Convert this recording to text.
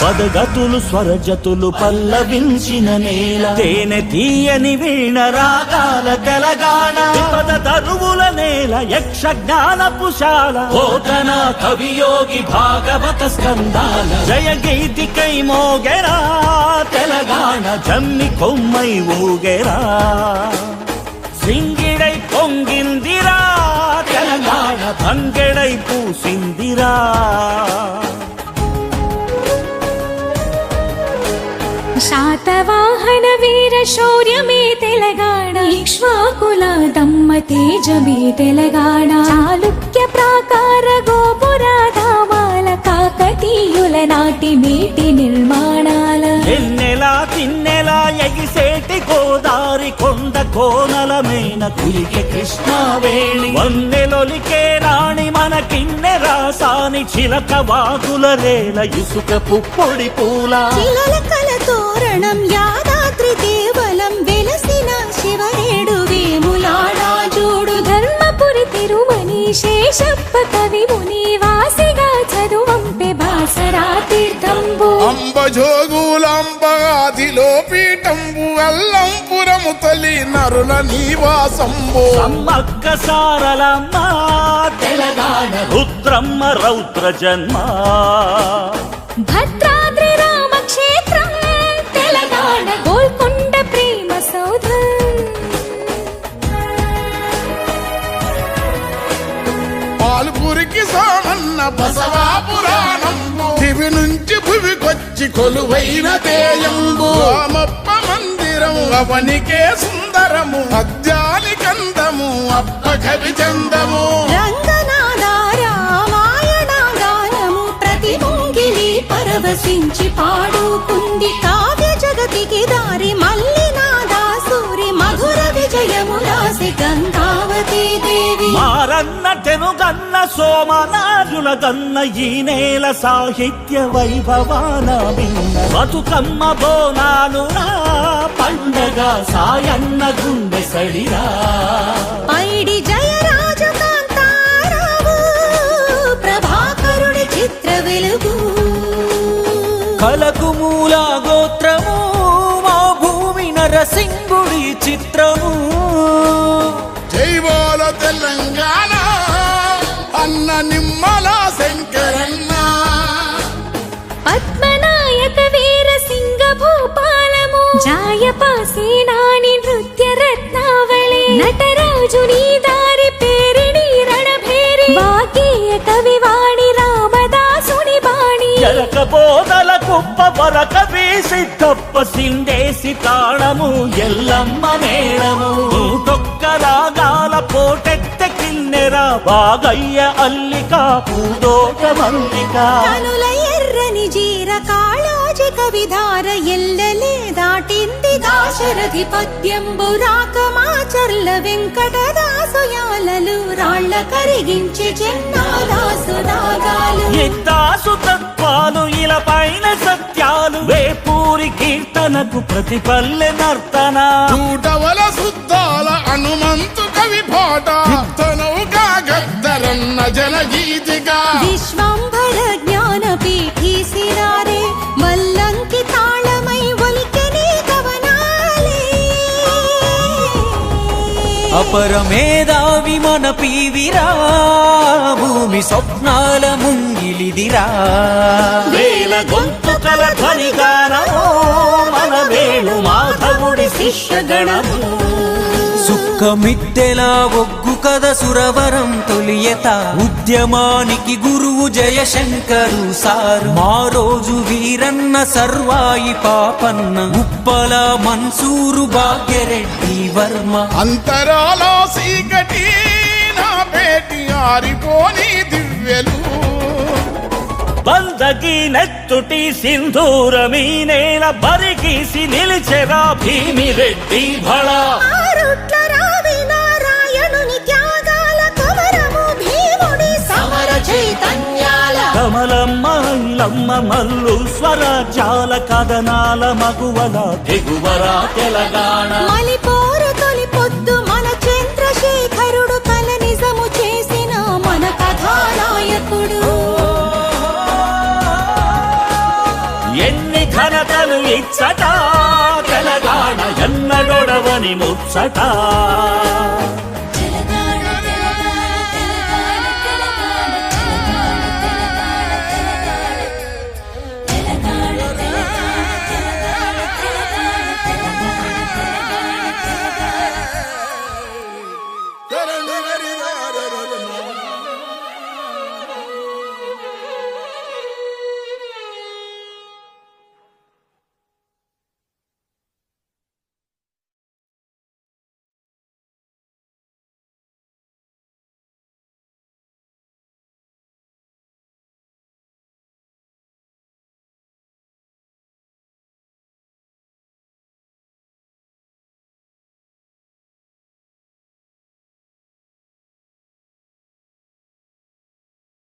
పదగతులు స్వరజతులు పల్లవించిన నేల, తేనె తీయని వీణ రాగాల తెలంగాణ, పద తరువుల నేల యక్ష జ్ఞానపుశాల, పోతన కవియోగి భాగవత స్కందాల, జయ గీతికై మోగెరా తెలంగాణ, జమ్మి కొమ్మై ఊగెరా, సింగిడై పొంగిందిరా తెలంగాణ, తంగెడై పూసిందిరా. శాతవాహన వీర శౌర్యమే తెలంగాణ, ఇక్ష్వాకుల దమ్మ తేజమే తెలంగాణ, చాళుక్య ప్రాకార గోపురాధామాల, కాకతీయుల నాటి మేటి నిర్మాణాల, ఎన్నెలా తిన్నెలా ఎగిసేటి గోదారి కొండ కోనలమైన కులికే కృష్ణావేణి, వన్నెలొలికే రాణి మన కిన్నెరా సాని, చిలక వాగుల రేల ఇసుక పుప్పొడి పూల, చిలల కల తోరణం యాదాద్రి దేవలం, వెలసిన శివరేడు వేములాడా జోడు, ధర్మపురి తిరుమని శేషప్ప కవి ముని, వాసిగా చదువంపె బాసరా తీర్థంబు, అంబజోగులంబగాదిలో పీఠంబు, అల్లంపురము తొలి నరుల నివాసంబు, సమ్మక్క సారలమ్మ తెలంగాణ, రుద్రమ్మ రౌద్ర జన్మ, భద్రాద్రి రామక్షేత్రం తెలంగాణ, గోల్కొండ ప్రేమ సౌధం, పాల్పురికి సోమన్న బసవా పురాణంబు, దివి నుంచి భువికొచ్చి కొలువైన తేయంబు, రామప్ప మందిరం అవనికే సుందరము, అద్యాలి కందము అప్ప కవి చందము, రంగనాథ రామాయణ గానము, ప్రతి ముంగిలి పరవశించి పాడుకుంది, కావ్య జగతికి దారి మల్లినాథ సూరి, మధుర విజయము రాసి గంగావతి దేవి, మారన్న తెనుగన్న సోమనాజుల గన్న ఈ నేల సాహిత్య వైభవాన విన్న, బతుకమ్మ బోనాలు రా పండగ సాయన్న గుండె సడిరా, పైడి జయరాజు కాంతారావు ప్రభాకరుడి చిత్ర వెలుగు, కలకు మూల గోత్రము మా భూమి నరసింగుడి చిత్రము, జైవాల తెలంగాణ అన్న నిమ్మల శంకరన్న, పద్మనాయక వీర సింగ భూపాలము, జాయపాసేనాని నృత్య రత్నావళి, నటరాజుని దారి పేరిణి రణభేరి, వాగేయ కవివాణి రామదాసుని బాణి, జరక బోధల కుప్ప వరక వేసి తప్ప సిండేసి తాళము, ఎల్లమ్మ మేళము, తొక్క రాగాల పోటెత్త కిన్నెరా, బాగయ్య అల్లిక పూదోట మల్లిక, కనుల ఎర్రని జీర కాళోజి కవిధార, ఎల్లలే దాటింది దాశరథి పద్యంబు, రాకమాచర్ల వెంకటదాసు యాలలు, రాళ్ల కరిగించి చెన్నాదాసు నాగాలు, ఇద్దాసు తత్వాలు ఇలా పైన సత్యాలు, వేపూరి కీర్తనకు ప్రతి పల్లె నర్తన, చూడవల శుద్ధాల హనుమంతు కవి పాట, తనవుగా గద్దరన్న జనగీతిగా, విశ్వంభర జ్ఞాన పీఠీసిరారే, మల్లంకి తాళమై ఒలికెని కవనాలే, అపరమేధావి మన పీవిరా, భూమి స్వప్నాల ముంగిలిదిరా, వేల గొంతుకల ధ్వనిగానమో మన వేణు మాధవుడి శిష్యగణము, సుక్కమిద్దెలా ఒగ్గు కథ సురవరం తొలియత, ఉద్యమానికి గురువు జయశంకరు సారు, మా రోజు వీరన్న సర్వాయి పాపన్న, ఉప్పల మన్సూరు భాగ్యరెడ్డి వర్మ, అంతరాల సీకటి నా పేటి ఆరిపోని దివ్యలు, బందకి నెత్తుటి సింధూరమీ నేల, బరిగీసి నిలిచెరా భీమిరెడ్డి భళ, ఆరుట్ల రావి నారాయణుని త్యాగాల కవరము, భీముడి సమర చైతన్యాల, కమలమ్మ ఇల్లమ్మ మల్లు స్వరాజ్యాల కథనాల మగువల దిగువరా తెలంగాణ, మలిపోరు తొలి పొద్దు మన చంద్రశేఖరుడు, కల నిజము చేసిన మన కథానాయకుడు, ఎన్ని ఘనతలు ఇచ్చట తెలంగాణ ఎన్నడొడవని ముచ్చట